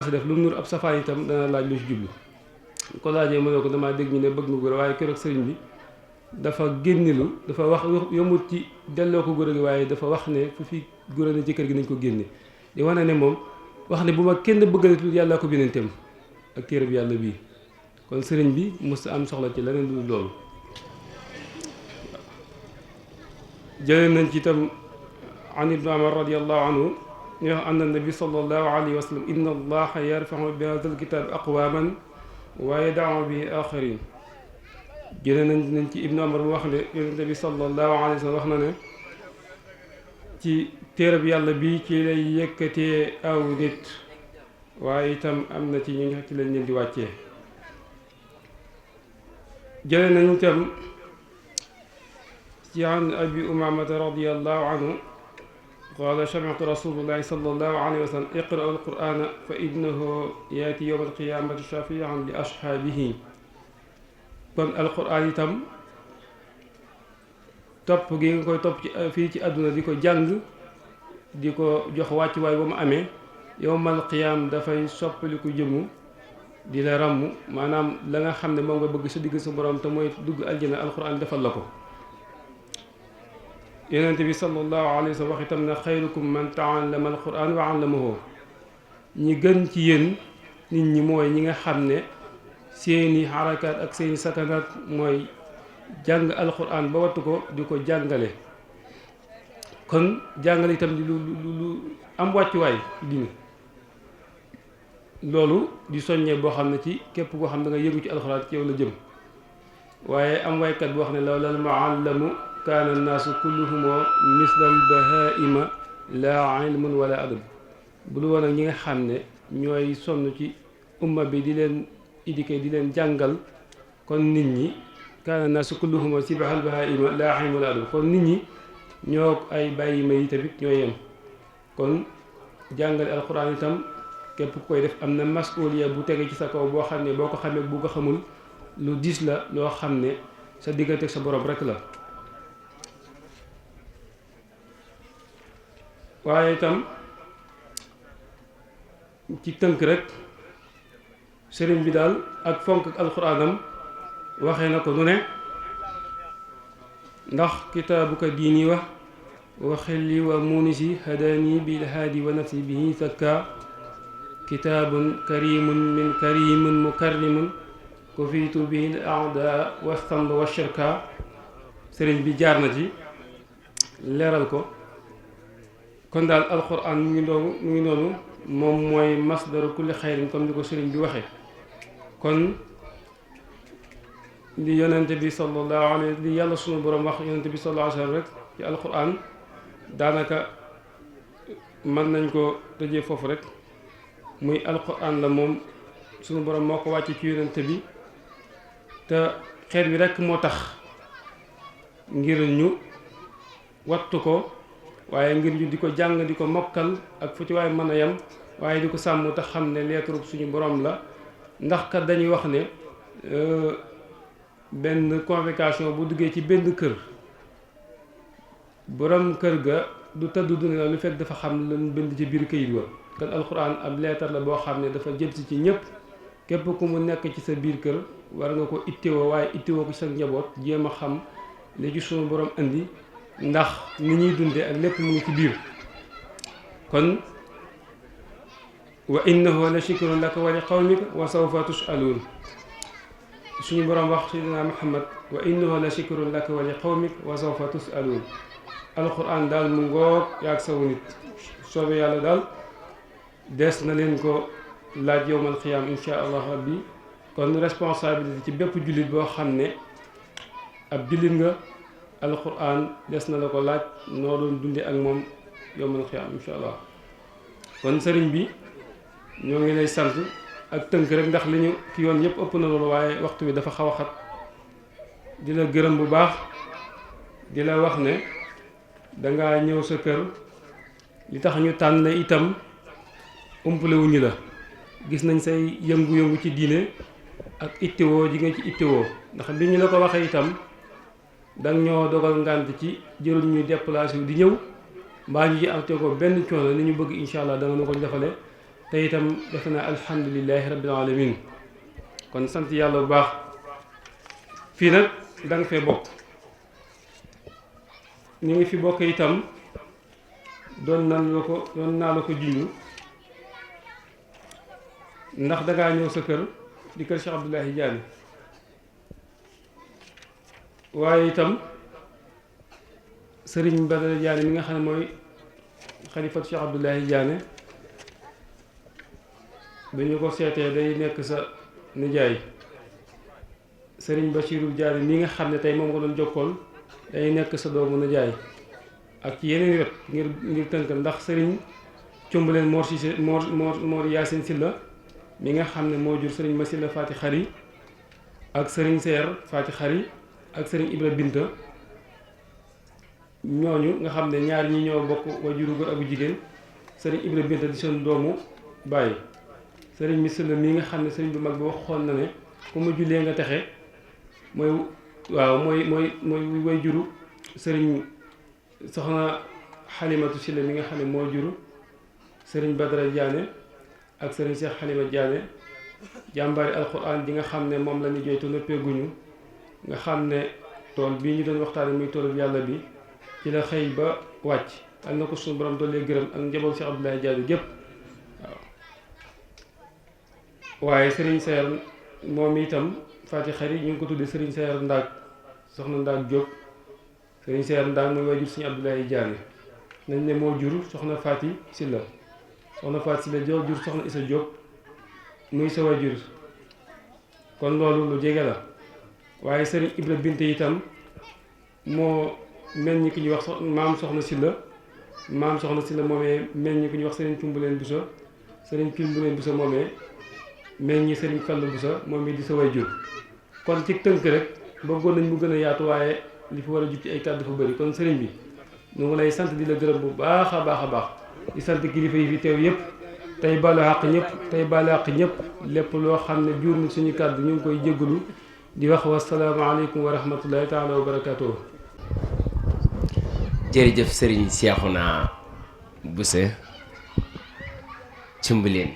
xas def lu mu nur ab safaan itam dana laaj lu ci jublu ko laajee mu ne ko damaa dégg ñu ne bëgg nga góor waaye keroog sëriñ bi dafa génnilu dafa wax yomut ci delloo ko góor gi waaye dafa wax ne fu fi góor ne ci kër gi nañ ko génne di wane ne moom wax ne bu ma kenn bëggalatul yàlla ko binanteem ak téere bi yàlla bii kon sëriñ bi mos am soxla ci leneen lu loolu jëlee nañ ci itam an ibnu Umar radiyallahu anhu ñu wax anna nabi sallallahu alayhi wa sallam inna allaha yarfa'u bi hadha alkitab aqwaman wa yada'u bi akharin jëlee nañ ci ibnu Umar mu wax ne yonent bi sallallahu alayhi wa sallam wax na ne ci téere bi yàlla bi ci lay yëkkatee aw nit waaye itam am na ci ñi nga ci lañ leen di wàccee jëlee nañu itam ci an abi umamata radiyallahu anhu qaala sami'tu rasulullahi sallallahu alayhi wa sallam iqra'u alqur'ana fa innahu yaati yawma alqiyamati shafi'an li ashaabihi kon alqur'an itam topp gi nga koy topp ci fii ci àdduna di ko jàng di ko jox wàccuwaay ba mu amee yawmal qiyaam dafay soppaliku jëmu di la ràmm maanaam la nga xam ne moom nga bëgg sa digg sa borom te mooy dugg aljana alquran defal la ko yonent bi sallallahu alayhi wa sallam wax itam ne xayrukum man ta'allama alquran wa 'allamahu ñi gën ci yéen nit ñi mooy ñi nga xam ne seeni xarakaat ak seeni sakanaat mooy jàng alquran ba wattu ko di ko jàngale kon jàngale itam di lu am wàccuwaay dina loolu di soññee boo xam ne ci képp koo xam ne da nga yëngu ci alxuraan ci yow la jëm waaye am waykat boo xam ne lawla al muallamu kaana annaasu kulluhumoo mislal bahaima laa ilmun wala adab bu lu woon ak ñi nga xam ne ñooy sonn ci umma bi di leen éduquer di leen jàngal kon nit ñi kaana annaasu kulluhumoo sibahal bahaima laa ilmun wala adab kon nit ñi ñoo ay bàyyi ma yi tamit ñoo yem kon jàngale alxuraan itam képp ku koy def am na masuliya bu tege ci sa kaw boo xam ne boo ko xamee bu ko xamul lu diis la loo xam ne sa diggante ak sa borom rek la waaye itam ci tënk rek sëriñ bi daal ak fonk ak alxuraanam waxee na ko nu ne ndax kitaabuka diini wa xilli wa munisi hadani bil haadi wa nafsi bihi sakka kitaabun karimun min karimin mukarrimun kufiitu bihi al a'daa wa stamb wa shirka sëriñ bi jaar na ci leeral ko kon daal alquran mu ngi noonu moom mooy masdaru kulli xayrin comme ni ko sëriñ bi waxee kon li yonente bi sallallahu alayhi li yàlla sunu borom wax yonente bi sallallahu alayhi wa sallam rek ci alquran daanaka mën nañ ko tëjee foofu rek muy alquran la moom sunu borom moo ko wàcce ci yonente bi te xeet bi rek moo tax ngir ñu wattu ko waaye ngir ñu di ko jàng di ko mokkal ak fu ci waaye mën a yem waaye di ko sàmm te xam ne leetarub suñu borom la ndax kat dañuy wax ne benn convocation bu duggee ci benn kër borom kër ga du tëdd du ne lu fekk dafa xam lan bind ci biir këyit wa kon alxuraan ab leetar la boo xam ne dafa jëm si ci ñëpp képp ku mu nekk ci sa biir kër war nga ko ittewoo waaye ittewoo ko ci sa njaboot jéem a xam li ci suñu borom indi ndax ni ñuy dundee ak lépp mu ngi ci biir kon wa innahu la shikrun laka wa li qawmika wa sawfa tus'alun suñu borom wax sayyidina Muhammad wa innahu la shikrun laka wa li qawmika wa sawfa tus'alun alquran daal mu ngoog yaag saw nit soobee yàlla daal des na leen ko laaj yowmal xiyaam insha allah rabbi kon responsabilité ci bépp jullit boo xam ne ab jullit nga alquran des na la ko laaj noo doon dundee ak moom yowmal xiyaam insha allah kon sëriñ bi ñoo ngi lay sant ak tënk rek ndax li ñu ki yoon yëpp ëpp na loolu waaye waxtu bi dafa xaw a xat di la gërëm bu baax di la wax ne dangaa ñëw sa kër li tax ñu tànn la itam umpale wuñu la gis nañ say yëngu-yëngu ci diine ak ittewoo ji nga ci ittewoo ndax bi ñu la ko waxee itam danga ñoo dogal ngànt ci jërul ñuy déplacé wu di ñëw mbaa ñu ci am te ko benn coono li ñu bëgg incha allah danga na ko defale te itam defe naa alhamdulilahi rabbil alamin kon sant yàlla bu baax. fii nag danga fee bokk ñu ngi fi bokk itam doon naa la ko junju ndax dangaa ñëw sa kër di kër Cheikh Abdoulahi Diané waaye itam sëriñ Badara Diané mi nga xam ne mooy xalifatu Cheikh Abdoulahi Diané dañu ko seetee day nekk sa nijaay sëriñ Bachirou Diané mi nga xam ne tey moom nga doon jokkool day nekk sa doomu nijaay ak ci yeneen wet ngir tënk ndax sëriñ Cumbuleen Mor Cissé Mor Yaasin Silla mi nga xam ne moo jur sëriñ Masila Faati Xari ak sëriñ Seer Faati Xari ak sëriñ Ibra Binta ñooñu nga xam ne ñaar ñi ñoo bokk wajuru góor ak jigéen sëriñ Ibra Binta di seen doomu baay sëriñ Misila mi nga xam ne sëriñ bu mag bi waxoon na ne ku ma jullee nga texe mooy wajuru sëriñ soxna Xalimatu Silla mi nga xam ne moo juru sëriñ Badara Diané ak sëriñ Cheikh Xalima Diané jàmbaari alxuraan ji nga xam ne moom la ñu jooytu noppeeguñu nga xam ne tool bii ñu doon waxtaane muy toolu yàlla bi ci la xëy ba wàcc al na ko suñu borom doolee gërëm ak njaboot Cheikh Abdoulaye Diané gépp waaye sëriñ Seer moom itam Faati Xari ñu ngi ko tuddee sëriñ Seer Ndaag soxna Ndaag Diop sëriñ Seer Ndaag mooy waajur suñu Abdoulaye Diané nañ ne moo jur soxna Faati Silla soxna Faati Silla jur soxna Isa Diop muy sa waajur kon loolu lu jege la waaye sëriñ Ibra Binte itam moo meññ ki ñuy wax maam soxna Silla moomee meññ ki ñuy wax sëriñ Cumbuleen Buso sëriñ Cumbuleen Buso moomee meññi sëriñ Fallu Buso moom it di sa waajur kon ci tënk rek bëggoon nañ mu gën a yaatu waaye li fi war a jub ci ay kàddu dafa bëri kon sëriñ bi ñu ngi lay sant di la gërëm bu baax a baax di sant kilifa yi fi teew yëpp tey baalu àq ñëpp lépp loo xam ne jur na suñu kàddu ñu ngi koy jéggalu di wax wasalaamaaleykum wa rahmatullahi taala wa barakaatuh. jërëjëf sëriñ Seexuna Buso Cumbuleen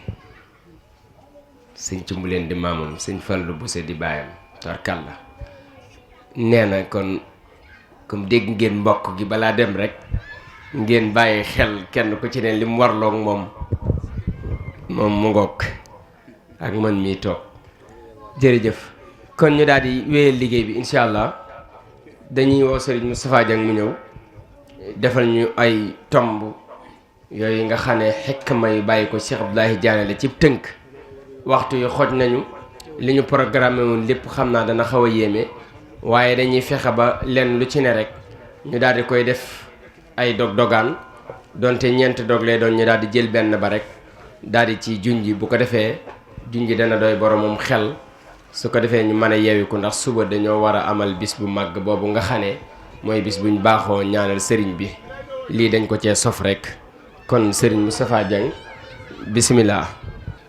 sëñ Cumbuleen di maamam sëñ Fallu Buso di baayam tarkalla nee na kon comme dégg ngeen mbokk gi balaa dem rek ngeen bàyyi xel kenn ku ci ne li mu warloog moom mu ngoog ak man mii toog jërëjëf kon ñu daal di wéyal liggéey bi incha allah dañuy woo sëriñ Moustapha Dieng mu ñëw defal ñu ay tomb yooyu nga xam ne xikma yu bàyyi ko Cheikh Abdoulahi Diané la ci tënk waxtu yu xoj nañu li ñu programmé woon lépp xam naa dana xaw a yéeme waaye dañuy fexe ba lenn lu ci ne rek ñu daal di koy def ay dog-dogaan donte ñeent dog lay doon ñu daal di jël benn ba rek daal di ci junji bu ko defee junji dana doy boromum xel su ko defee ñu mën a yeewiku ndax suba dañoo war a amal bis bu màgg boobu nga xam ne mooy bis buñ baaxoo ñaanal sëriñ bi lii dañ ko cee sof rek kon sëriñ Moustapha Dieng bismillah.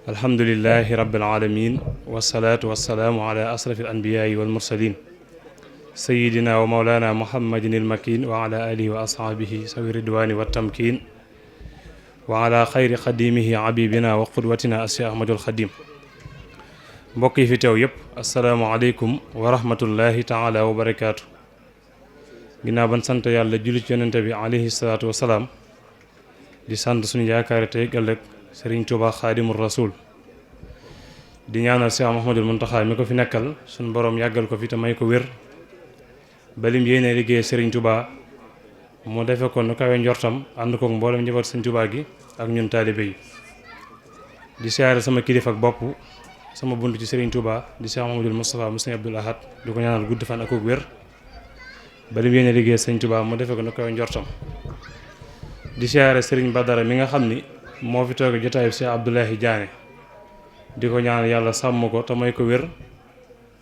alhamdulillahi rabbil alamin wasalaatu wasalaamu ala asrafil anbiyaai wal mursalin sayidina wa mawlana muhammadin il makin wa ala alihi wa ashaabihi sawi ridwani wa tamkin wa ala xayri xadimihi abibina wa qudwatina asi ahmadul xadim mbokk yi fi teew yépp asalaamualeykum wa rahmatullahi taala wa barakaatu. ginnaaw ban sant yàlla julli ci yonente bi alayhi salaatu wasalaam di sant suñu yaakaari tey ëllëg sëriñ Tuuba xaadimul rasul di ñaanal Cheikh Mouhamadul Muntaxa mi ko fi nekkal suñu borom yàggal ko fi te may ko wér balim yéene liggéey sëriñ Tuuba mu defe ko nu kawe njortam ànd kook mboolem njaboot sëriñ Tuuba gi ak ñun taalibe yi di siyaare sama kilifa ak bopp sama bunt ci sëriñ Tuuba di Cheikh Mouhamadul Moustapha mu sëriñ Abdul Ahad di ko ñaanal gudd fan ak ko wér balim yéene liggéey sëriñ Tuuba mu defe ko nu kawe njortam di siyaare sëriñ Badara mi nga xam ni moo fi toog jotaayu Cheikh Abdoulahi Diané di ko ñaan yàlla sàmm ko te may ko wér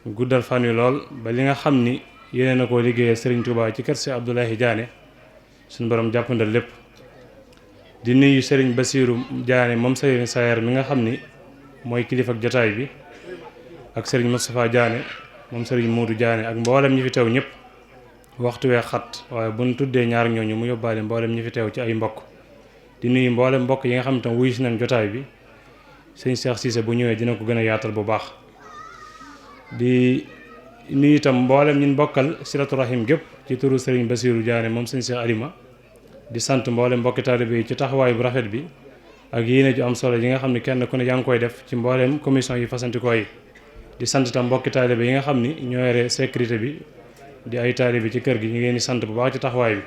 guddal fan wi lool ba li nga xam ni yéene na koo liggéeyee Serigne Touba ci kër Cheikh Abdoulahi Diané suñu borom jàppandal lépp. di nuyu Serigne Bassirou Diané moom Serigne Sayer mi nga xam ni mooy kilifa ak jotaay bi ak Serigne Moustapha Diané moom Serigne Modou Diané ak mboolem ñi fi teew ñëpp waxtu wee xat waaye bu ñu tuddee ñaar ñooñu mu yóbbaale mboolem ñi fi teew ci ay mbokk. di nuyu mboolem mbokk yi nga xam ne tam wuyu si nañ jotaay bi sëñ Cheikh Cissé bu ñëwee dina ko gën a yaatal bu baax. di nuyu itam mboolem ñun bokkal silatu rahim gépp ci turu Serigne Bassirou Diané moom sëñ Cheikh Alima di sant mboolem mbokki taalibe yi ci taxawaay bu rafet bi ak yéene ju am solo yi nga xam ne kenn ku ne yaa ngi koy def ci mboolem commission yi fasantikoo yi. di sant itam mbokki taalibe yi nga xam ni ñoo yore sécurité bi di ay taalibe ci kër gi ñu ngi leen di sant bu baax ci taxawaay bi.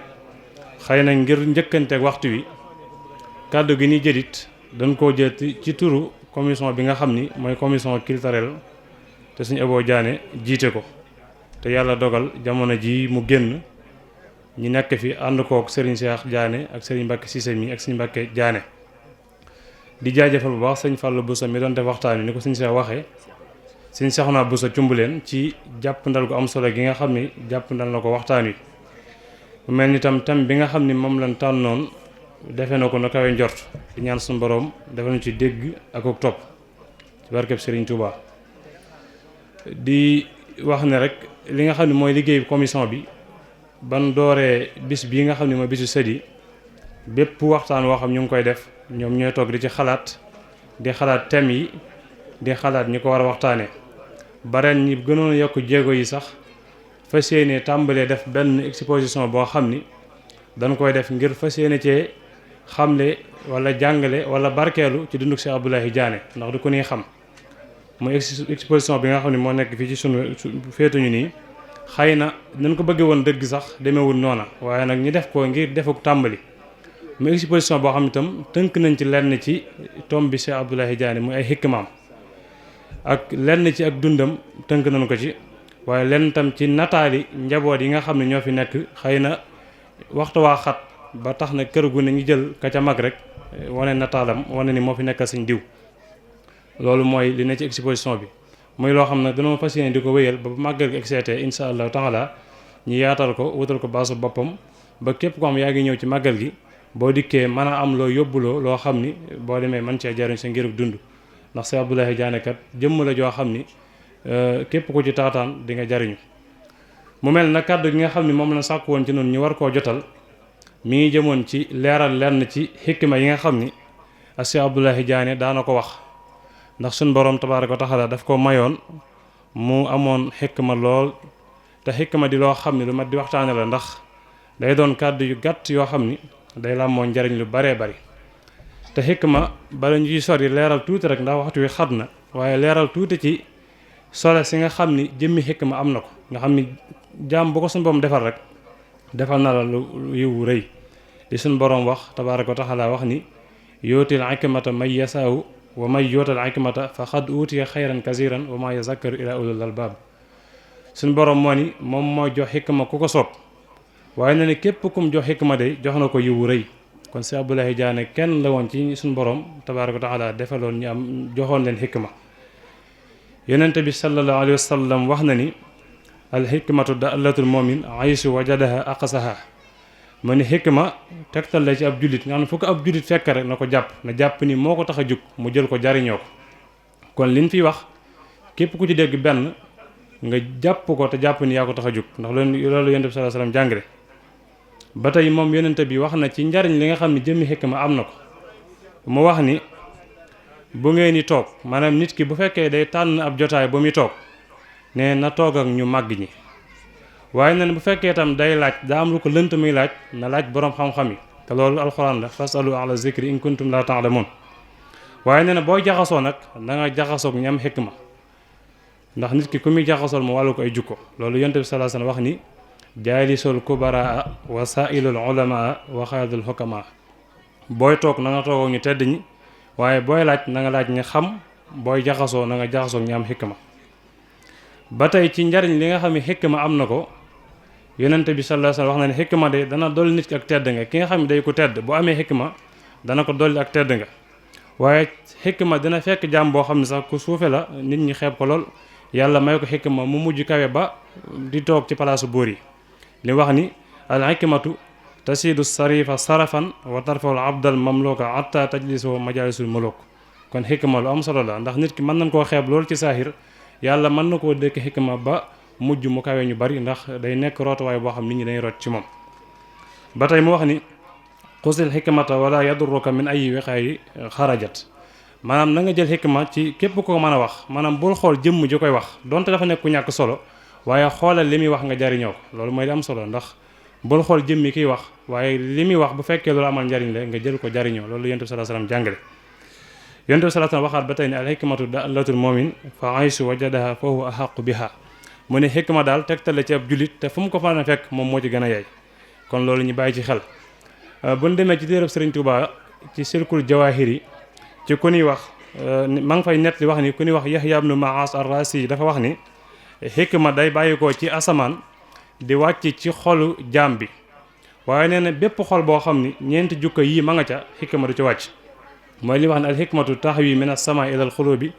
xëy na ngir njëkkanteeg waxtu wi kàddu gi ni jëlit dañ koo jël ci turu commission bi nga xam ni mooy commission culturelle te suñu Abo Diané jiite ko te yàlla dogal jamono ji mu génn ñi nekk fi ànd kook Serigne Cheikh Diané ak Serigne Mbacke Cissé mi ak Serigne Mbacke Diané. di jaajëfal bu baax sëñ Fallou Boussa mi doon def waxtaan wi ni ko sëñ Cheikh waxee sëñ Cheikhouna Boussa Cumbuleen ci jàppandal gu am solo gi nga xam ni jàppandal na ko waxtaan wi. mu mel ni tam bi nga xam ni moom lañ tànnoon defe na ko na kawe njort di ñaan suñu borom defal ñu ci dégg ak topp ci barkeb Serigne Touba. di wax ne rek li nga xam ne mooy liggéey commission bi ban dooree bis bii nga xam ne mooy bisu sëdi bépp waxtaan woo xam ñu ngi koy def ñoom ñooy toog di ci xalaat di xalaat thèmes yi di xalaat ñi ko war a waxtaanee ba ren ñi gënoon a yokk jéego yi sax fas yéene tàmbalee def benn exposition boo xam ni dañ koy def ngir fas yéene cee xamle wala jàngale wala barkeelu ci dunduk Cheikh Abdoulaye Diané ndax du ko nii xam mooy exposition bi nga xam ne moo nekk fii ci sunu féetuñu nii xëy na nañ ko bëggee woon dëgg sax demeewul noona waaye nag ñi def ko ngir defuk tàmbali mu exposition boo xam ne itam tënk nañ ci lenn ci tomb bi Cheikh Abdoulaye Diané muy ay xikmaam ak lenn ci ak dundam tënk nañ ko ci waaye lenn tam ci nataali njaboot yi nga xam ne ñoo fi nekk xëy na waxtu waa xat ba tax na kër gu ne ñu jël ka ca mag rek wane nataalam wane ni moo fi nekkal sañ diw loolu mooy li ne ci exposition bi muy loo xam ne dañoo fas yéene di ko wéyal ba màggal gi exeete insha allahu taala ñu yaatal ko wutal ko baasu boppam ba képp ko xam yaa ngi ñëw ci màggal gi boo dikkee mën a am loo yóbbuloo loo xam ni boo demee mën cee jariñ sa ngiruk dund ndax Cheikh Abdoulaye Diané kat jëmm la joo xam ni képp ku ci taataan di nga jariñu mu mel na kàddu gi nga xam ne moom la sàkk woon ci noonu ñu war koo jotal mi ngi jëmoon ci leeral lenn ci xikma yi nga xam ni ak Cheikh Abdoulaye Diané daana ko wax ndax suñ borom tabaaraka wa taala daf ko mayoon mu amoon xikma lool te xikma di loo xam ne lu mat di waxtaane la ndax day doon kàddu yu gàtt yoo xam ni day làmmoo njariñ lu baree bari te xikma bala ñuy sori leeral tuuti rek ndax waxtu wi xat na waaye leeral tuuti ci solo si nga xam ni jëmmi xikma am na ko nga xam ni jaam bu ko suñ borom defal rek defal na la lu yiwu rëy li suñ borom wax tabaaraka wa taala wax ni yootil hikmata may yasaawu wa may yootal hikmata fa xad uutiya xayran kasiran wa maa yazakkaru ila ulul albaab suñ borom moo ni moom mooy jox xikma ku ko soob waaye na ne képp kum jox xikma de jox na ko yiwu rëy kon Cheikh Abdoulaye Diané kenn la woon ci suñ borom tabaaraka wa taala defaloon ñu am joxoon leen xikma yonente bi sallallahu alayhi wa sallam wax na ni al xikmatu dalatul mu'min aysu wajadaha aqsaha ma ni xikma tegtal la ci ab jullit nga xam ne fu ko ab jullit fekk rek na ko jàpp na jàpp ni moo ko tax a jug mu jël ko jariñoo ko kon liñ fi wax képp ku ci dégg benn nga jàpp ko te jàpp ni yaa ko tax a jug ndax loolu yonente bi sallallahu alayhi wa sallam jàngale ba tey moom yonente bi wax na ci njariñ li nga xam ne jëmmi xikma am na ko mu wax ni bu ngeen di toog maanaam nit ki bu fekkee day tànn ab jotaay ba muy toog ne na toog ak ñu màgg ñi waaye na bu fekkee itam day laaj daa am lu ko lënt muy laaj na laaj boroom xam-xam yi te loolu alxuraan la fasalu ala zikri in kuntum la ta'lamun waaye nee na booy jaxasoo nag da nga jaxasoog ñam xikma ndax nit ki ku muy jaxasool mu wàllu ko ay jukko loolu yonent bi sallallahu alayhi wasallam wax ni jaalisul kubaraa wa sa'ilul ulamaa wa xaadul xukamaa booy toog na nga toogoo ñu tedd ñi waaye booy laaj na nga laaj ñi xam booy jaxasoo na nga jaxasoog ñi am xikma ba tey ci njariñ li nga xam ne xikma am na ko yonente bi sallallahu alayhi wasallam wax na ne xikma de dana dolli nit ki ak tedd nga ki nga xam ne day ko tedd bu amee xikma dana ko dolli ak tedd nga waaye xikma dina fekk jàmm boo xam ne sax ku suufe la nit ñi xeeb ko lool yàlla may ko xikma mu mujj kawe ba di toog ci palaasu buur yi li wax ni al hikmatu tasidu sarifa sarafan wa tarfa'ul abdal mamluka hatta tajlisu majalisul muluk kon xikma lu am solo la ndax nit ki mën nañ koo xeeb lool ci saahir yàlla mën na koo dëkk xikma ba mujj mu kawe ñu bari ndax day nekk rootuwaay boo xam nit ñi dañuy root ci moom ba tey mu wax ni xusil xikmata wala yadurruka min ay wexaayi xarajat maanaam na nga jël xikma ci képp ko mën a wax maanaam bul xool jëmm ji koy wax donte dafa nekk ku ñàkk solo waaye xoolal li muy wax nga jariñoo ko loolu mooy li am solo ndax bul xool jëmmi kiy wax waaye li muy wax bu fekkee loolu amal njariñ la nga jël ko jariñoo loolu yonent bi sallallahu alayhi wasallam jàngale yonent bi sallallahu alayhi wasallam waxaat ba tey ne al hikmatu da'latul mu'min fa aysu wajadaha fa huwa ahaqu biha mu ne xikma daal tegtale ci ab jullit te fu mu ko fa na fekk moom moo ci gën a yey kon loolu ñu bàyyi ci xel bu ñu demee ci téereb Sëriñ Tuubaa ci silkul jawaahiri ci ku ñuy wax ma ngi fay nett li wax ni ku ñuy wax Yahya ibnu Ma'as ar-Rasi dafa wax ni xikma day bàyyi ko ci asamaan di wàcc ci xolu jaam bi waaye nee na bépp xol boo xam ni ñeenti jukko yii ma nga ca xikma du ci wàcc mooy li wax ne al hikmatu tahwi min as-samaa ila al-xulubi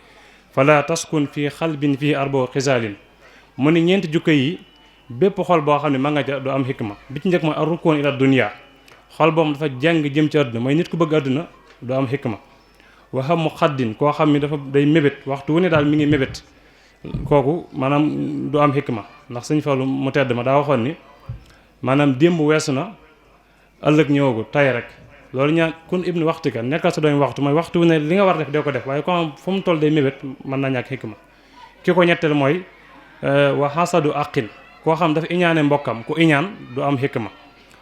fala taskun fi xalbin fii arbo xisaalin mu ni ñeenti jukko yi bépp xol boo xam ne ma nga ca du am xikma bi ci njëkk mooy ar-rukun ila dunya xol boobu dafa jàng jëm ci àdduna mooy nit ku bëgg àdduna du am xikma waxam mu xaddin koo xam ni dafa day mébét waxtu wu ne daal mi ngi mébét kooku maanaam du am xikma ndax sëñ Fallu mu tedd ma daa waxoon ni maanaam démb weesu na ëllëg ñëwagu tay rek loolu ñaa kun ibnu waxtu ka nekkal sa doon waxtu mooy waxtu wu ne li nga war def dee ko def waaye ko am fu mu toll day mébét mën naa ñàkk xikma ki ko ñetteel mooy wa xasadu aqin koo xam dafa iñaane mbokkam ku iñaan du am xikma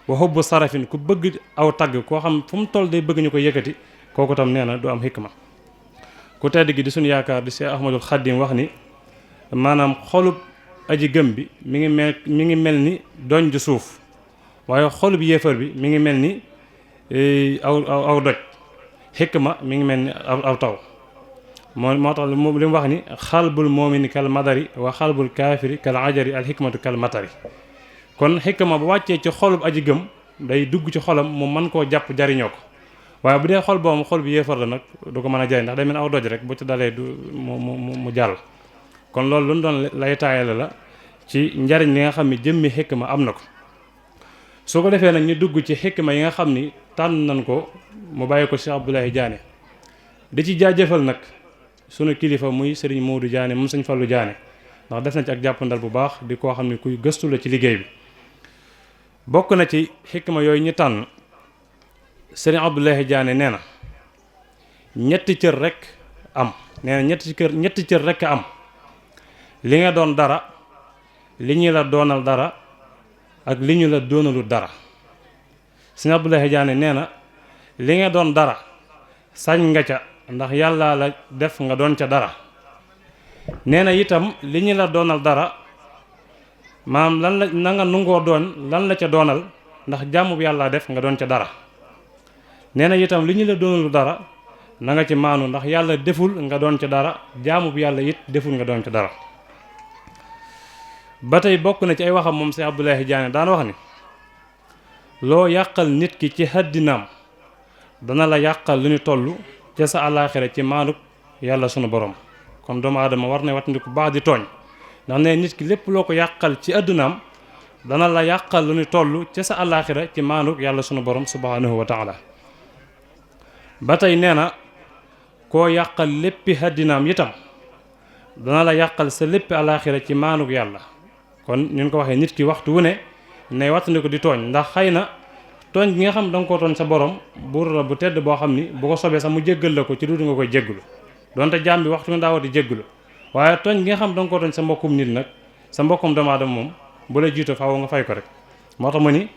wa hubbu sarafin ku bëgg aw tagg koo xam fu mu toll day bëgg ñu ko yëkkati kooku tam nee na du am xikma ku tedd gi di suñu yaakaar di Cheikh Ahmadul Khadim wax ni maanaam xolub aji gëm bi mi ngi mel ni doñ ju suuf waaye xolub yéefar bi mi ngi mel ni aw doj xikma mi ngi mel ni aw taw moo tax li mu wax ni xalbul mu'mini kal madari wa xalbul kaafiri kal ajari al xikmatu kal matari kon xikma bu wàccee ci xolub aji gëm day dugg ci xolam mu mën koo jàpp jariñoo ko waaye bu dee xol boobu xol bi yéefar la nag du ko mën a jariñ ndax day mel aw doj rek bu ci dalee du mu jàll kon loolu lu ñu doon lay taayale la ci njariñ li nga xam ne jëmmi xikma am na ko soo ko defee nag ñu dugg ci xikma yi nga xam ni tànn nañ ko mu bàyyi ko Cheikh Abdoulaye Diané di ci jaajëfal nag sunu kilifa muy Serigne Modou Diané moom Sëñ Fallu Diané ndax def na ci ak jàppandal bu baax di koo xam ne kuy gëstu la ci liggéey bi bokk na ci xikma yooyu ñu tànn Serigne Abdoulaye Diané nee na ñetti cër rek am nee na ñetti cër rek am li nga doon dara li ñu la doonal dara ak li ñu la doonalu dara Serigne Abdoulaye Diané nee na li nga doon dara sañ nga ca ndax yàlla la def nga doon ca dara nee na itam li ñu la doonal dara maanaam lan la na nga nungoo doon lan la ca doonal ndax jàmm bu yàlla def nga doon ca dara nee na itam li ñu la doonalu dara na nga ci maanu ndax yàlla deful nga doon ca dara jaamu bu yàlla it deful nga doon ca dara ba tey bokk na ci ay waxam moom Cheikh Abdoulaye Diané daan wax ni loo yàqal nit ki ci àddinaam dana la yàqal lu ñu toll ca sa àllaaxira ci maanuk yàlla sunu borom kon doomu aadama war na wattandiku baax di tooñ ndax ne nit ki lépp loo ko yàqal ci àddunaam dana la yàqal lu ñu toll ca sa àllaaxira ci maanuk yàlla sunu borom subhanahu wa taala ba tey nee na koo yàqal léppi àddinaam itam dana la yàqal sa léppi àllaaxira ci maanuk yàlla kon ñu ko waxee nit ki waxtu wu ne nay wattandiku di tooñ ndax xëy na tooñ gi nga xam da nga koo tooñ sa borom buur la bu tedd boo xam ni bu ko sobee sax mu jéggal la ko ci duudu nga koy jéggulu donte jaam bi waxtu nga daa war di jéggulu waaye tooñ gi nga xam da nga koo tooñ sa mbokkum nit nag sa mbokkum doomu aadama moom bu la jiito faaw nga fay ko rek moo tax mu ni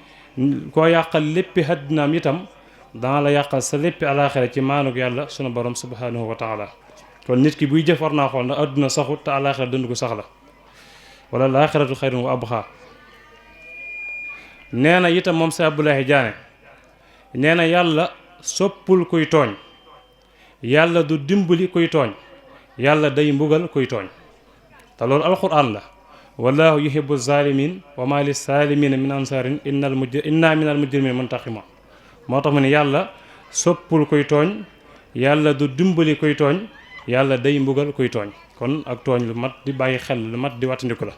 koo yàqal léppi àddinaam itam dana la yàqal sa léppi alaaxira ci maanuk yàlla sunu borom subhanahu wa taala kon nit ki buy jëf war naa xool ndax àdduna saxut te alaaxira dund ko sax la wala laaxiratu xayrun wa abqaa nee na itam moom Cheikh Abdoulaye Diané nee na yàlla soppul kuy tooñ yàlla du dimbali kuy tooñ yàlla day mbugal kuy tooñ te loolu alquran la wallahu yuhibbu zalimin wa ma lis salimina min ansarin inna minal mujrimina muntaqima moo tax mu ne yàlla soppul kuy tooñ yàlla du dimbali kuy tooñ yàlla day mbugal kuy tooñ kon ak tooñ lu mat di bàyyi xel lu mat di wattandiku la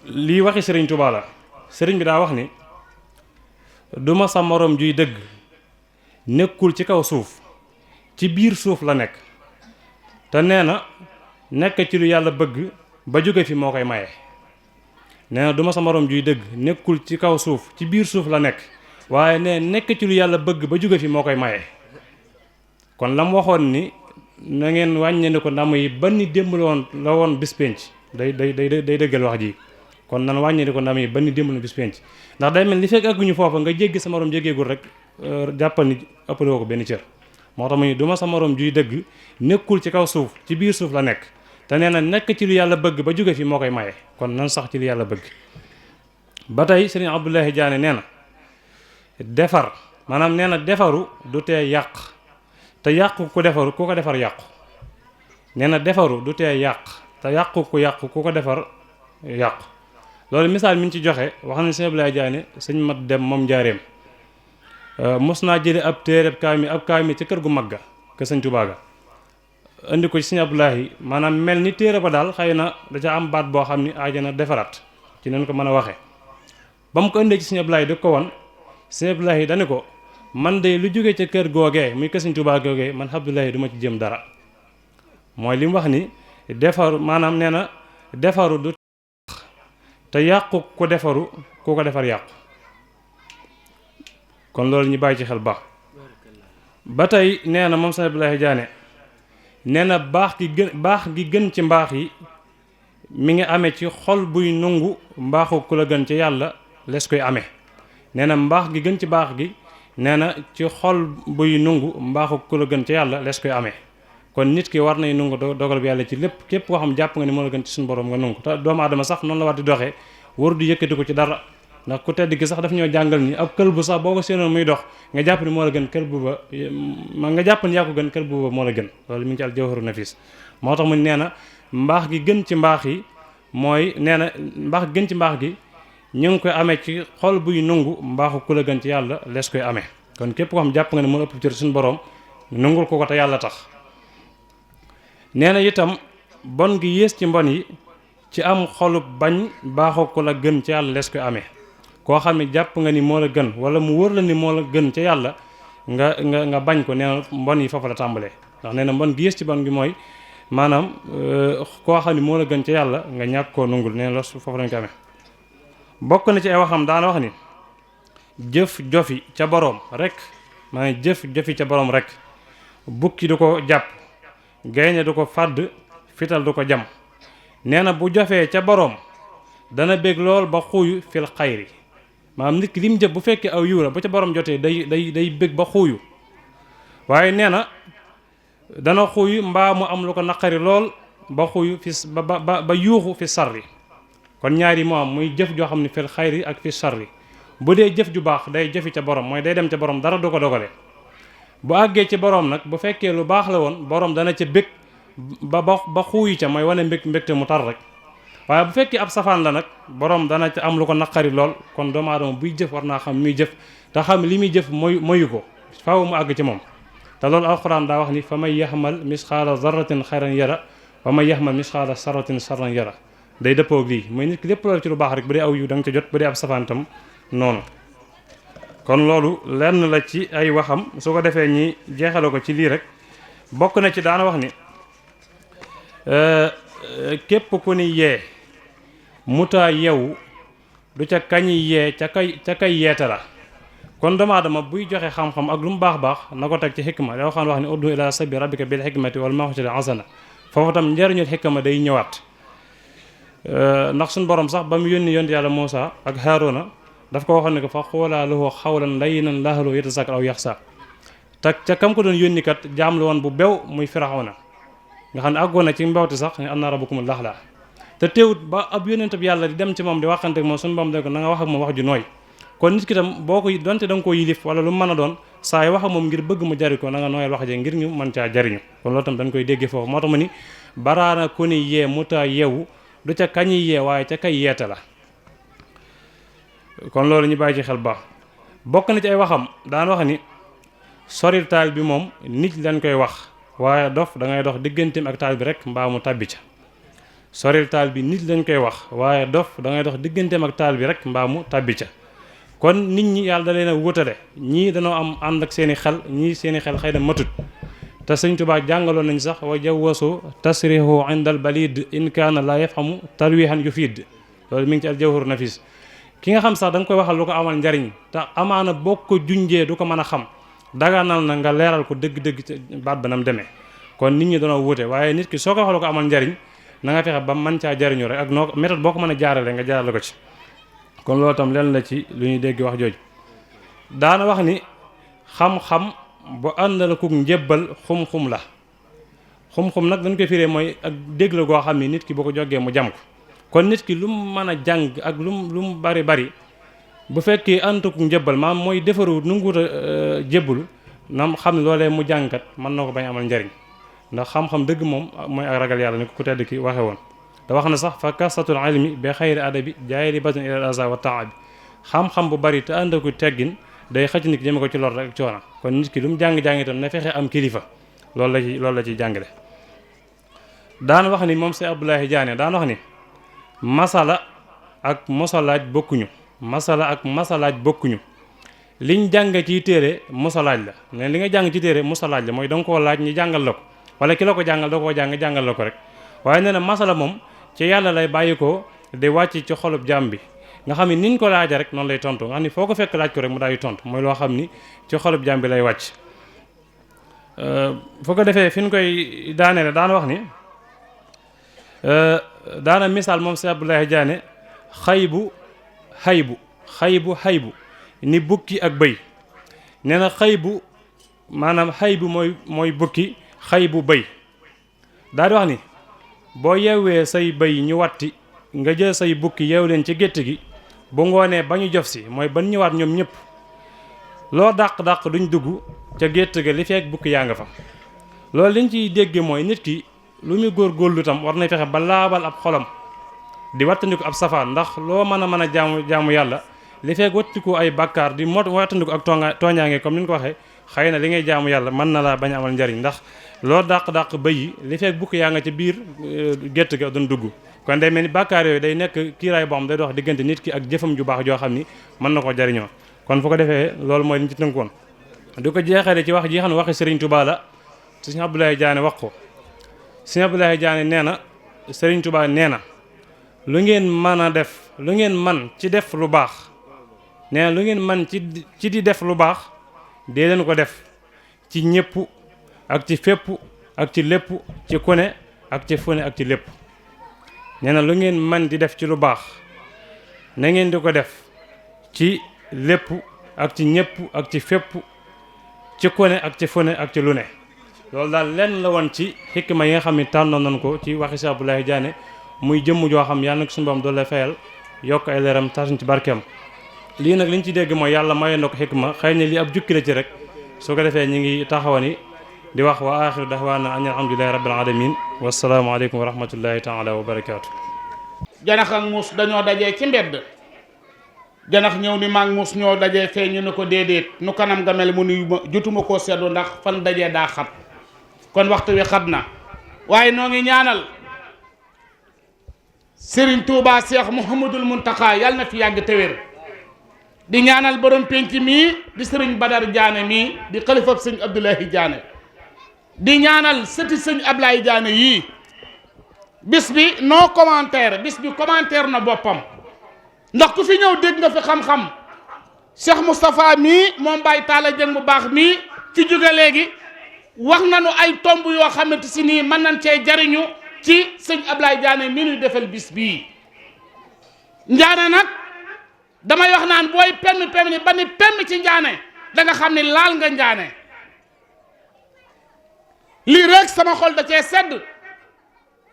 lii waxi sëriñ Tuubaa la sëriñ bi daa wax ni duma sa morom juy dëgg nekkul ci kaw suuf ci biir suuf la nekk te nee na nekk ci lu yàlla bëgg ba jóge fi moo koy maye nee na duma sa morom juy dëgg nekkul ci kaw suuf ci biir suuf la nekk waaye nee nekk ci lu yàlla bëgg ba jóge fi moo koy maye kon la mu waxoon ni na ngeen wàññeeku ko ndamu yi ba ni démb la woon bis penc day dëggal wax ji kon nan wàññeeku ko ndamu yi ba ni démb la bis penc ndax day mel ni fekk agguñu foofa nga jéggi sa morom jéggeegul rek jàppal ni ëppale woo ko benn cër moo tax mu ni du ma sa morom juy dëgg nekkul ci kaw suuf ci biir suuf la nekk te nee na nekk ci lu yàlla bëgg ba jóge fi moo koy maye kon nan sax ci lu yàlla bëgg ba tey Sëriñ Abdoulaye Diané nee na defar maanaam nee na defaru du tee yàq te yàqu ku defaru ku ko defar yàqu nee na defaru du tee yàq te yàqu ku ko defar yàqu loolu misaal mi ñu ci joxe wax na Sëriñ Abdoulaye Diané sëñ mat dem moom njaareem mos naa jële ab kaami ci kër gu magga ke sëñ Tuubaa ga indi ko ci sëñ Abdoulaye maanaam mel ni téere ba daal xëy na da ca am baat boo xam ni aajana defaraat ci nañ ko mën a waxee ba mu ko indee ci sëñ Abdoulaye di ko won sëñ Abdoulaye dani ko man de lu jógee ca kër googee muy kër sëñ Tuubaa googee man Abdoulaye du ma ci jëm dara mooy li mu wax ni defaru maanaam nee na defaru du te yàqu ku defaru ku ko defar yàqu kon loolu ñu bàyyi ci xel baax ba tey nee na moom sëñ Abdoulaye Diané nee na baax gi gën ci mbaax yi mi ngi amee ci xol buy nungu mbaaxu ku la gën ci yàlla les koy amee nee na mbaax gi gën ci baax gi nee na ci xol buy nungu mbaaxu ku la gën ci yàlla les koy amee kon nit ki war nay nungu dogal bi yàlla ci lépp képp koo xam jàpp nga ni moo la gën ci suñu borom nga nungu te doomu aadama sax noonu la war di doxee waru di yëkkati ko ci dara ndax ku tedd gi sax daf ñoo jàngal ni ab kël bu sax boo ko séenoon muy dox nga jàpp ni moo la gën kël bu ba nga jàpp ni yaa ko gën kël bu ba moo la gën loolu mi ngi ci al jawharu nafis moo tax mu nee na mbaax gi gën ci mbaax yi mooy nee na mbaax gi gën ci mbaax gi ñu ngi koy amee ci xol buy nungu mbaaxu ku la gën ci yàlla lees koy amee kon képp ko xam jàpp nga ne moo ëpp cër suñu borom nungul ko te yàlla tax nee na itam bon gi yées ci mbon yi ci am xolub bañ baaxu ku la gën ci yàlla lees koy amee koo xam ne jàpp nga ni moo la gën wala mu wóor la ni moo la gën ca yàlla nga bañ ko nee na mbon yi foofu la tàmbalee ndax nee na mbon gi yées ci bon gi mooy maanaam koo xam ne moo la gën ca yàlla nga ñàkk koo nungul nee na loolu foofu lañ ko amee bokk na ci ay waxam daana wax ni jëf jofi ca boroom rek maanaam jëf jofi ca boroom rek bukki du ko jàpp gaynde du ko fàdd fital du ko jam nee na bu jofee ca boroom dana bég lool ba xuuyu fil xayri maanaam nit ki lim jëf bu fekkee aw yiw la bu ca borom jotee day bég ba xuuyu waaye nee na dana xuuyu mbaa mu am lu ko naqari lool ba xuuyu fi ba yuuxu fi sarri kon ñaari moo am muy jëf joo xam ne fil xayri ak fi sarri bu dee jëf ju baax day jëfi ca borom mooy day dem ca borom dara du ko dogale bu àggee ci borom nag bu fekkee lu baax la woon borom dana ca bég ba xuuyu ca mooy wane mbégte mu tar rek waaye bu fekkee ab safaan la nag borom dana ca am lu ko naqari lool kon doomu aadama buy jëf war naa xam muy jëf te xam li muy jëf moyu ko faaw mu àgg ci moom te loolu alxuraan daa wax ni fa may yaxmal misxaala zarratin xayran yara wa may yaxmal misxaala sarratin sarran yara day dëppoog lii mooy nit ki lépp loolu ci lu baax rek bu dee aw yu da nga ca jot bu dee ab safaan tam noonu kon loolu lenn la ci ay waxam su ko defee ñi jeexale ko ci lii rek bokk na ci daana wax ni képp ku ni yee mutaa yeewu du ca kañi yee ca kay yeete la kon doomu aadama buy joxe xam-xam ak lu mu baax na ko teg ci xikma da waxaan wax ni uddu ila sabi rabbika bil xikmati wal maw'izati hasana foofu tam njariñul xikma day ñëwaat ndax suñu borom sax ba mu yónni yonent yàlla Muusa ak Haaruna daf ko waxoon ne ko fa xoolaa lahu xawlan layyinan la'allahu yatazakkar aw yaxsa te ca kam ko doon yónni kat jaam la woon bu bew muy Firawna nga xam ne àggoon na ci mbewte sax ne anna rabbukumul a'laa te teewut ba ab yónnent bi yàlla di dem ci moom di waxante ak moom suñu borom ne ko na nga wax ak moom wax ju nooy kon nit ki tam boo ko donte da nga koo yilif wala lu mën a doon saa yi wax ak moom ngir bëgg mu jari ko na nga nooyal wax je ngir ñu mën caa jariñu kon loolu tam dañ koy déggee foofu moo tax mu ni baraana ku ni yee mutaa yeewu du ca kañi yee waaye ca kay yeete la kon loolu ñu bàyyi ci xel baax bokk na ci ay waxam daan wax ni soril taal bi moom nit lañ koy wax waaye dof da ngay dox digganteem ak taal bi rek mbaa mu tàbbi ca soril taal bi nit lañ koy wax waaye dof da ngay dox digganteem ak taal bi rek mbaa mu tàbbi ca kon nit ñi yàlla da leen a wutale ñii dañoo am ànd ak seeni xel ñii seeni xel xëy na matut te Sëñ Tuubaa jàngaloon nañ sax wa jawwasu tasrihu indal balid in kaana la yafhamu talwihan yufid loolu mi ngi ci al jawharu nafis ki nga xam sax da nga koy waxal lu ko amal njariñ te amaana boo ko junjee du ko mën a xam daganal na nga leeral ko dëgg-dëgg ci baat ba nam demee. kon nit ñi dañoo wuute waaye nit ki soo ko waxee ko amal njariñ na nga fexe ba mën caa jariñu rek ak noo méthode boo ko mën a jaarale nga jaarale ko ci. kon loolu tam leen la ci lu ñuy dégg wax jooju daana wax ni xam-xam bu àndal ko njébbal xum-xum la xum-xum nag dañ koy firee mooy ak dégg la goo xam ni nit ki boo ko jógee mu jam ko kon nit ki lu mu mën a jàng ak lu mu bari bu fekkee ànd ko njébbal maam mooy defaru nu nguut a jébbalu na xam ne loolee mu jàngkat mën na ko bañ amal njariñ ndax xam-xam dëgg moom mooy ak ragal yàlla ni ko ku tedd ki waxe woon te wax na sax fa kasatul ilmi bi xayri adabi jaayri batin ilal aza wa taabi xam-xam bu bari te ànd ko teggin day xëcc nit ki jëme ko ci lor rek coono kon nit ki lu mu jàng-jàng itam na fexe am kilifa loolu la ciy jàngale daan wax ni moom Seex Abdoulaye Diané daan wax ni masala ak mosalaaj bokkuñu liñ jàng ci téere mosalaaj la ne li nga jàng ci téere mosalaaj la mooy da nga koo laaj ñu jàngal la ko wala ki la ko jàngal da koo jàngal la ko rek waaye nee na masala moom ci yàlla lay bàyyi ko di wàcc ci xolub jàmm bi nga xam ni niñ ko laaja rek noonu lay tontu nga xam ni foo ko fekk laaj ko rek mu daal di tontu mooy loo xam ni ci xolub jàmm bi lay wàcc foo ko defee fi ñu koy daanee daan wax ni daana misaal moom Seex Abdoulaye Diané xaybu ni bukki ak bëy nee na xaybu maanaam xaybu mooy bukki xaybu bëy daal di wax ni boo yeewee say bëy ñu watti nga jël say bukki yeew leen ci gétt gi bu ngoonee ba ñu jof si mooy ban ñëwaat ñoom ñëpp loo dàq duñ dugg ca gétt ga li fekk bukki yaa nga fa loolu liñ ciy dégge mooy nit ki lu muy góorgóorlu tam war na fexe ba laabal ab xolam di wattandiku ab safaan ndax loo mën a jaamu yàlla li fekk wattiku ay bàkkaar di wattandiku ak tooñaange comme ni ñu ko waxee xëy na li ngay jaamu yàlla mën na laa bañ amal njariñ ndax loo dàq bëy yi li fekk bukki yaa nga ci biir gétt ga doon dugg kon day mel ni bàkkaar yooyu day nekk kiiraay boo xam day dox diggante nit ki ak jëfam ju baax joo xam ni mën na ko jariñoo kon fu ko defee loolu mooy liñ ci tënkoon di ko jeexale ci wax ji xam ne waxi Serigne Touba la Serigne Abdoulaye Diané wax ko Serigne Abdoulaye Diané nee na Serigne Touba nee na lu ngeen mën a def lu ngeen man ci def lu baax nee na lu ngeen man ci di def lu baax dee leen ko def ci ñëpp ak ci fépp ak ci lépp ci kone ak ci fune ak ci lépp nee na lu ngeen man di def ci lu baax na ngeen di ko def ci lépp ak ci ñëpp ak ci fépp ci kone ak ci fune ak ci lu ne loolu daal lenn la woon ci xikma yi nga xam ne tànnoon nañ ko ci waxi Seex Abdoulaye Diané muy jëmm joo xam yàlla na ko suñu borom doole fayal yokk ay leeram tasuñ ci barkeem lii nag liñ ci dégg mooy yàlla mayoon na ko xikma xëy na lii ab jukki la ci rek su ko defee ñu ngi taxawani di wax wa axiru daxwaana an alhamdulilahi rabbil alamin wasalaamu aleykum wa rahmatullahi taala wa barakaatu. janax ak muus dañoo dajee ci mbedd janax ñëw ni maag muus ñoo dajee fee ñu ne ko déedéet nu kanam nga mel mu nuyu ma jotuma koo seddu ndax fan dajee daa xat kon waxtu wi xat na waaye noo ngi ñaanal Serigne Touba Cheikh Mouhamadul Mountakha yàlla na fi yàgg te wér di ñaanal borom penc mii di Serigne Badar Diané mii di xalifab sëñ Abdoulaye Diané di ñaanal sëti sëñ Ablaye Diané yii bis bi non commentaire bis bi commentaire na boppam ndax ku fi ñëw dégg nga fi xam-xam Cheikh Moustapha mii moom Baye Talla Dieng bu baax mii ci jóge léegi wax nañu ay tomb yoo xamante si nii mën nañ cee jariñu ci sëñ Ablaye Diané mi nuy defal bis bii Ndiané nag damay wax naan booy pemm ni ba ni pemm ci Ndiané da nga xam ni laal nga Ndiané lii rek sama xol da cee sedd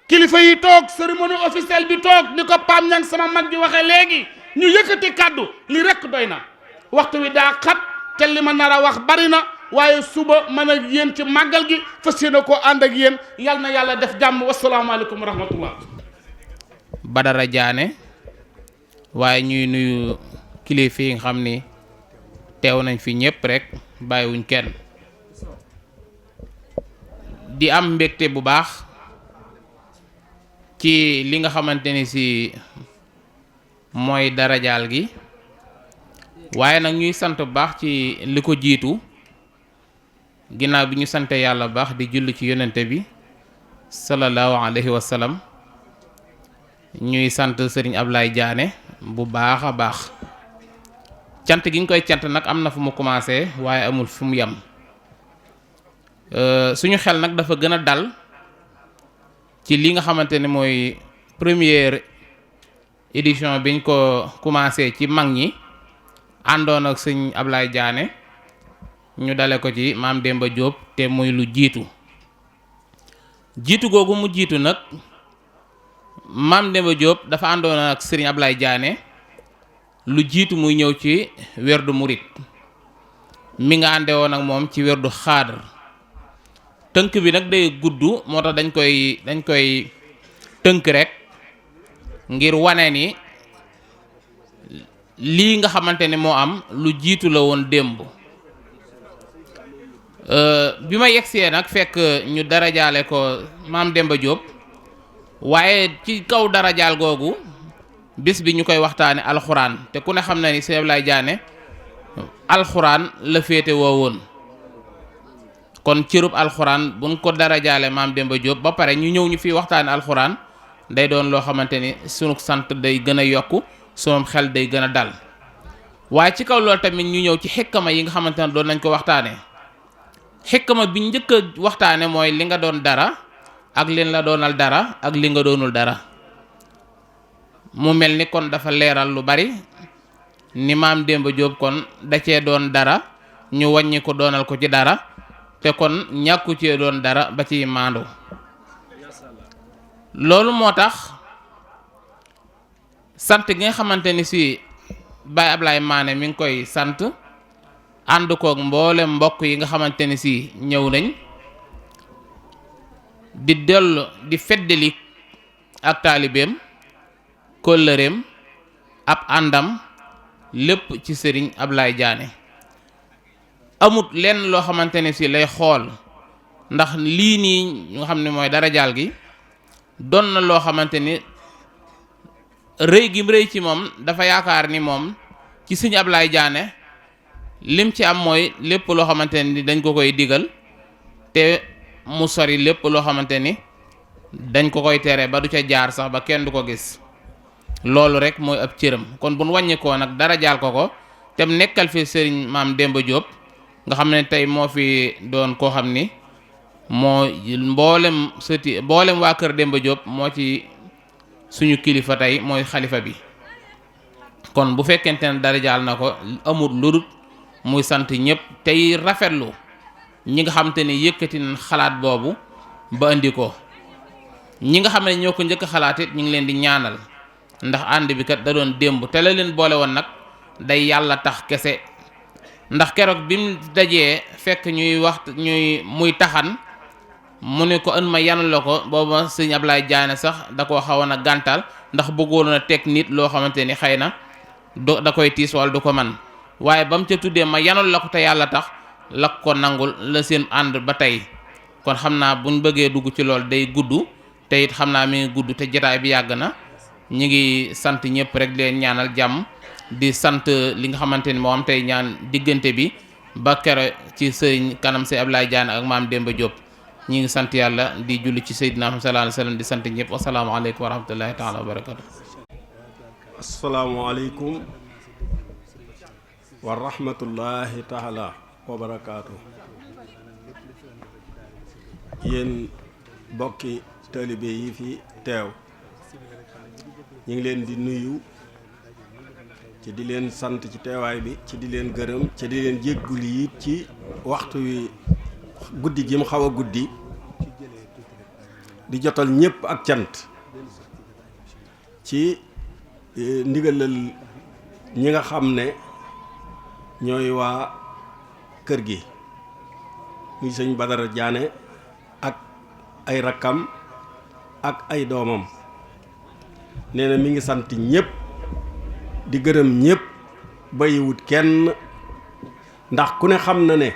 kilifa yi toog cérémonie officielle bi toog ni ko Pam Ñang sama mag ji waxee léegi ñu yëkkati kàddu lii rek doy na waxtu wi daa xat te li ma nar a wax bari na waaye suba mën a yéen ci màggal gi fas yéene koo ànd ak yéen yal na yàlla def jàmm wasalaamaaleykum wa rahmatullah. Badara Diané waaye ñuy nuyu kilifa yi nga xam ni teew nañ fi ñëpp rek bàyyiwuñ kenn di am mbégte bu baax ci li nga xamante ni si mooy darajaal gi waaye nag ñuy sant bu baax ci li ko jiitu ginnaaw bi ñu sante yàlla bu baax di julli ci yonente bi sallallahu alayhi wa sallam ñuy sant Serigne Ablaye Diané bu baax a baax cant gi ñu koy cant nag am na fu mu commencé waaye amul fu mu yem suñu xel nag dafa gën a dal ci li nga xamante ne mooy première édition biñ ko commencé ci mag ñi àndoon ak sëñ Ablaye Diané ñu dale ko ci maam Demba Diop te muy lu jiitu googu mu jiitu nag maam Demba Diop dafa àndoon ak sëriñ Ablaye Diané lu jiitu muy ñëw ci werdu murit mi nga ànde woon ak moom ci werdu xaadar tënk bi nag day gudd moo tax dañ koy tënk rek ngir wane ni lii nga xamante ne moo am lu jiitu la woon démb. Bi ma yegsee nag fekk ñu darajaale ko maam Demba Diop waaye ci kaw darajaal googu bis bi ñu koy waxtaane alxuraan te ku ne xam na ni Sëñ Ablaye Diané alxuraan la féete woo woon kon cërub alxuraan buñ ko darajaale maam Demba Diop ba pare ñu ñëw ñu fi waxtaane alxuraan day doon loo xamante ni sunu sant day gën a yokku sunu xel day gën a dal waaye ci kaw loolu tamit ñu ñëw ci xekkama yi nga xamante ne doon nañ ko waxtaane xekkama bi njëkk a waxtaane mooy li nga doon dara ak leen la doonal dara ak li nga doonul dara mu mel ni kon dafa leeral lu bari ni maam Demba Diop kon da cee doon dara ñu wàññi ko doonal ko ci dara te kon ñàkku cee doon dara ba ci maandu loolu moo tax sant gi nga xamante ni si Baye Ablaye Mané mi ngi koy sant ànd koog mboolem mbokk yi nga xamante ni si ñëw nañ di dellu di feddali ak taalibeem kóllëreem ab àndam lépp ci sëriñ Ablaye Diané amut lenn loo xamante ne si lay xool ndax lii nii nga xam ne mooy darajaal gi doon na loo xamante ni rëy gi rëy ci moom dafa yaakaar ni moom ci sëriñ Ablaye Diané lim ci am mooy lépp loo xamante ni dañ ko koy digal te mu sori lépp loo xamante ni dañ ko koy tere ba du ca jaar sax ba kenn du ko gis loolu rek mooy ab cëram kon bu nu wàññikoo nag dara jaal ko te mu nekkal fi sëriñ maam Demba Diop nga xam ne tey moo fi doon koo xam ni moo mboolem waa kër Demba Diop moo ci suñu kilifa tey mooy xalifa bi kon bu fekkente ne dara jaal na ko amul lu dul muy sant ñëpp tey rafetlu ñi nga xam te ne yëkkati nañ xalaat boobu ba indi ko ñi nga xam ne ñoo ko njëkk xalaat it ñu ngi leen di ñaanal ndax ànd bi kat da doon démb te la leen boole woon nag day yàlla tax kese ndax keroog bi mu dajee fekk muy taxan mu ne ko ën ma yanul la ko booba sëñ Ablaye Diané sax da koo xawoon a gàntal ndax bëggoon a teg nit loo xamante ni xëy na da koy tiis wala du ko man waaye ba mu ca tuddee ma yanul la ko te yàlla tax la ko nangul la seen ànd ba tey kon xam naa buñ bëggee dugg ci loolu day gudd te it xam naa mi ngi gudd te jotaay bi yàgg na ñi ngi sant ñëpp rek leen ñaanal jàmm di sant li nga xamante ni moo am tey ñaan diggante bi ba kero ci sëriñ kanam si Ablaye Diané ak maam Demba Diop ñi ngi sant yàlla di julli ci Seydina Muhammad sallallahu alayhi wa sallam di sant ñëpp asalaamaaleykum wa rahmatullahi taala wa barakatu asalaamaaleykum wa rahmatullahi taala wa barakaatu yéen bokki taalibe yi fi teew ñu ngi leen di nuyu ci di leen sant ci teewaay bi ci di leen gërëm ci di leen jéggul yi ci waxtu wi guddi gi mu xaw a guddi di jotal ñépp ak cant ci ndigalal ñi nga xam ne ñooy waa kër gi muy sëñ Badara Diané ak ay rakkam ak ay doomam nee na mi ngi sant ñépp di gërëm ñépp bàyyiwut kenn ndax ku ne xam na ne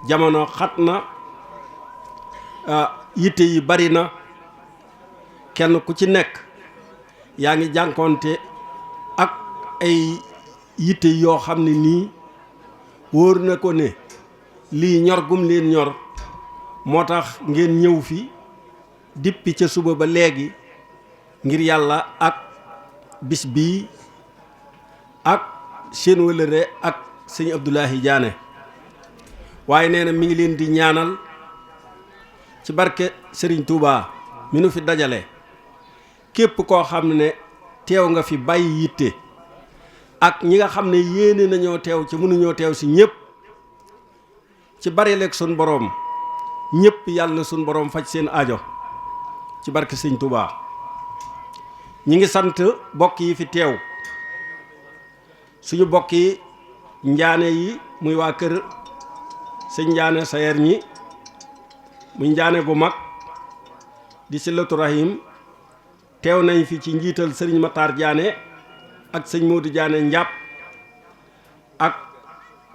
jamono xat na yitte yi bari na kenn ku ci nekk yaa ngi jànkoonte ak ay yitte yoo xam ne nii wóor na ko ne lii ñor gum leen ñor moo tax ngeen ñëw fi dippi ca suba ba léegi ngir yàlla ak bis bii ak seen wëlëre ak sëñ Abdoulaye Diané waaye nee na mi ngi leen di ñaanal ci barke Serigne Touba mi nu fi dajale képp koo xam ne teew nga fi bàyyi yitte ak ñi nga xam ne yéene nañoo teew ci mënuñoo teew si ñëpp ci bari leeg sun boroom ñëpp yàlla na sun boroom faj seen aajo ci barke Serigne Touba. ñi ngi sant bokk yi fi teew suñu bokk yi njaane yi muy waa kër sëñ njaane sayer ñi muy njaane gu mag di Silatu Rahim teew nañ fi ci njiital sëriñ Matar Diané ak sëñ Modou Diané njàpp ak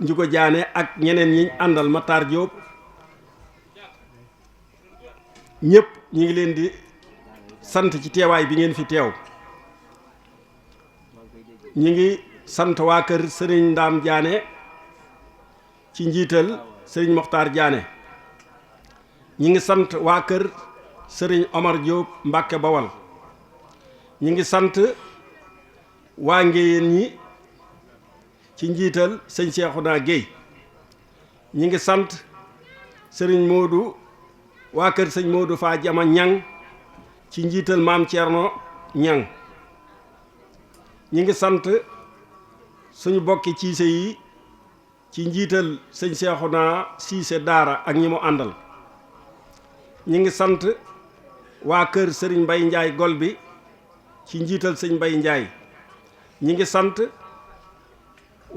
Njugo Diané ak ñeneen ñi àndal Matar Diop ñëpp ñi ngi leen di sant ci teewaay bi ngeen fi teew. ñi ngi sant waa kër sëriñ Ndaam Diané ci njiital sëriñ Mokhtar Diané ñi ngi sant waa kër sëriñ Omar Diop Mbàkke Bawal ñi ngi sant waa Ngéyeen ñi ci njiital sëñ Cheikhouna Guèye ñi ngi sant sëriñ Modou waa kër sëñ Modou Fa Jama Ñang ci njiital maam Thierno Ñang ñi ngi sant suñu bokki ciise yi ci njiital sëñ Cheikhouna Cissé daara ak ñi mu àndal ñi ngi sant waa kër sëriñ Mbay Njaay gol bi ci njiital sëñ Mbay Njaay ñi ngi sant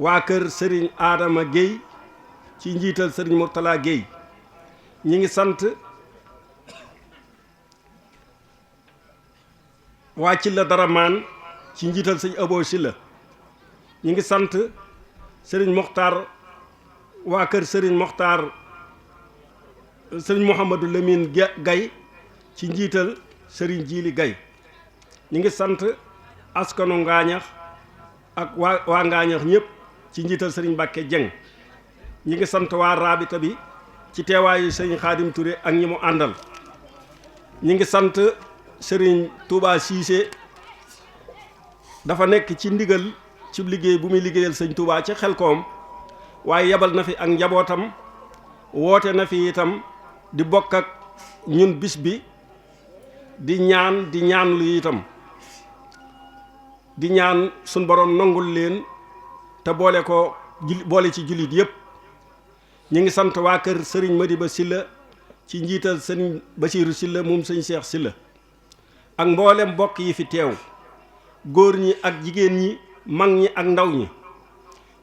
waa kër sëriñ Adama Guèye ci njiital sëriñ Mourtala Guèye ñi ngi sant waa Cilla Daramaan ci njiital sëñ Abo Silla ñi ngi sant sëriñ Mokhtar waa kër sëriñ Mokhtar sëriñ Mouhamadou Lamine Gay ci njiital sëriñ Jiili Gay ñi ngi sant askanu Ngaañax ak waa Ngaañax ñëpp ci njiital sëriñ Mbàkke Jeng ñi ngi sant waa Rabita bi ci teewaayu sëriñ Xaadim Touré ak ñi mu àndal ñi ngi sant sëriñ Touba Cissé dafa nekk ci ndigal ci liggéey bu muy liggéeyal sëñ Touba ci Xelkom waaye yebal na fi ak njabootam woote na fi itam di bokk ak ñun bis bi di ñaan lu itam di ñaan suñ borom nangul leen te boole ci jullit yépp ñi ngi sant waa kër sëriñ Madiba Silla ci njiital sëriñ Basiiru Silla moom sëñ Seex Silla ak mboolem bokk yi fi teew góor ñi ak jigéen ñi mag ñi ak ndaw ñi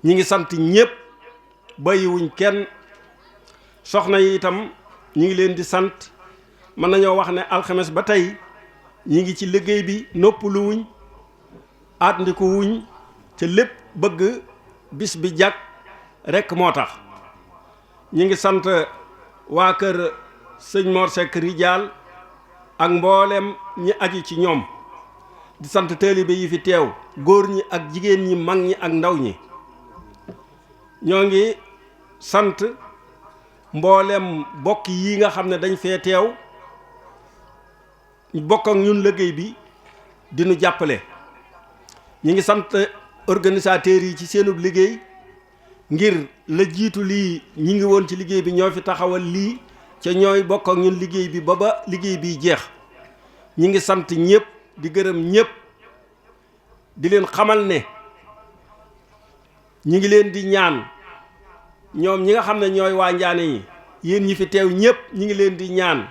ñi ngi sant ñépp bàyyiwuñ kenn soxna yi itam ñi ngi leen di sant mën nañoo wax ne alxames ba tey ñi ngi ci liggéey bi noppalu wuñ àndiku wuñ ca lépp bëgg bis bi jàkk rekk moo tax ñi ngi sant waa kër sëñ Mor Seck Rijaal ak mboolem ñi aji ci ñoom di sant taalibe yi fi teew góor ñi ak jigéen ñi mag ñi ak ndaw ñi ñoo ngi sant mboolem bokk yi nga xam ne dañ fee teew bokk ak ñun liggéey bi di nu jàppale ñi ngi sant organisateurs yi ci seenub liggéey ngir la jiitu lii ñi ngi woon ci liggéey bi ñoo fi taxawal lii ca ñooy bokk ak ñun liggéey bi ba liggéey bi jeex ñi ngi sant ñépp di gërëm ñépp di leen xamal ne ñi ngi leen di ñaan ñoom ñi nga xam ne ñooy waa Njaane yi yéen ñi fi teew ñépp ñi ngi leen di ñaan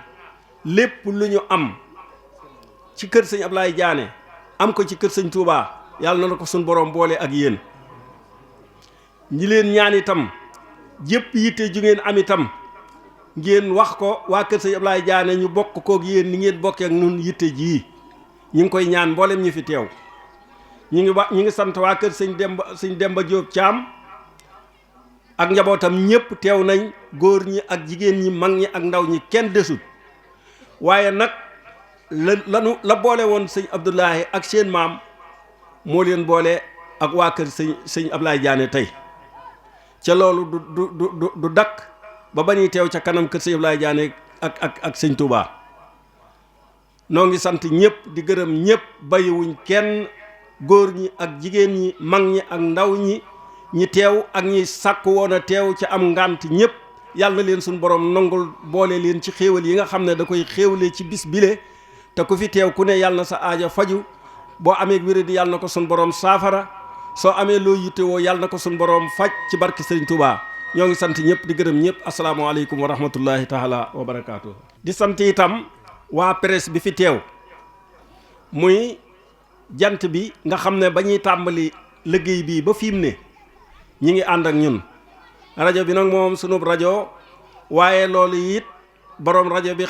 lépp lu ñu am ci kër sëñ Ablaye Diané am ko ci kër sëñ Touba yàlla na ko suñ borom boole ak yéen ñi leen ñaan itam jépp yitte ju ngeen am itam ngeen wax ko waa kër sëñ Ablaye Diané ñu bokk koog yéen ni ngeen bokkee ak nun yitte jii ñi ngi koy ñaan mboolem ñi fi teew ñi ngi sant waa kër sëñ Demba Diop Thiam ak njabootam ñépp teew nañ góor ñi ak jigéen ñi mag ñi ak ndaw ñi kenn desut waaye nag la boole woon sëñ Abdoulahi ak seen maam moo leen boole ak waa kër sëñ Ablaye Diané tey ca loolu du dakk ba bañuy teew ca kanam kër sëñ Ablaye Diané ak sëñ Touba noo ngi sant ñëpp di gërëm ñëpp bàyyiwuñ kenn góor ñi ak jigéen ñi mag ñi ak ndaw ñi teew ak ñi sàkku woon a teew ca am ngànt ñëpp yàlla na leen suñu borom nangul boole leen ci xéewal yi nga xam ne da koy xéewale ci bis bile te ku fi teew ku ne yàlla na sa aaja faju boo amee wéradi yàlla na ko suñu borom saafara soo amee loo yittewoo yàlla na ko suñu borom faj ci barke Sëriñ Touba. ñoo ngi sant ñëpp di gërëm ñëpp asalaamaaleykum wa rahmatullahi taala wa barakaatu. di sant itam waa presse bi fi teew muy jant bi nga xam ne ba ñuy tàmbali liggéey bii ba fi mu ne ñi ngi ànd ak ñun rajo bi nag moom sunub rajo waaye loolu it borom rajo bi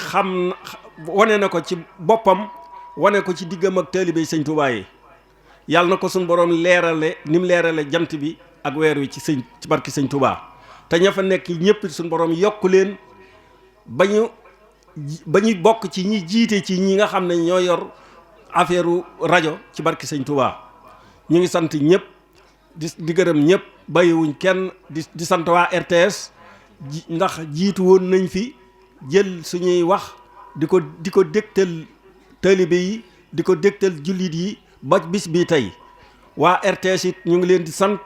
wane na ko ci boppam wane ko ci diggam ak taalibe Sëñ Tuubaa yi yàlla na ko suñ borom leerale ni mu leerale jant bi ak weer wi ci barki Sëñ Tuubaa te ña fa nekk ñëpp suñ borom yokku leen ba ñu bokk ci ñi jiite ci ñi nga xam ne ñoo yor affaire rajo ci barki Sëñ Tuubaa ñu ngi sant ñëpp di gërëm ñëpp bàyyiwuñ kenn di sant waa RTS ndax jiitu woon nañ fi jël suñuy wax di ko dégtal taalibe yi di ko dégtal jullit yi ba bis bii tey waa RTS it ñu ngi leen di sant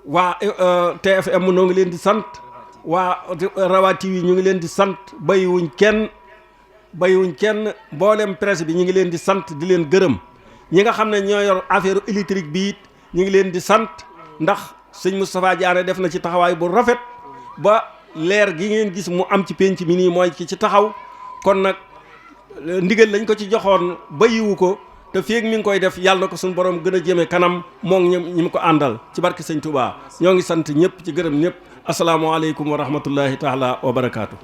waa TFM ñoo ngi leen di sant waa Rawa TV ñu ngi leen di sant bàyyiwuñ kenn mboolem presse bi ñu ngi leen di sant di leen gërëm ñi nga xam ne ñoo yor affaire électrique bi it ñu ngi leen di sant ndax sëñ Moustapha Diané def na ci taxawaay bu rafet ba leer gi ngeen gis mu am ci penc mi nii mooy ki ci taxaw kon nag ndigal lañ ko ci joxoon bàyyiwu ko te feeg mi ngi koy def yàlla na ko suñu borom gën a jëme kanam moom ñi mu ko àndal ci barke Sëñ Touba ñoo ngi sant ñëpp ci gërëm ñëpp asalaamaaleykum wa rahmatullahi taala wa barakaatu.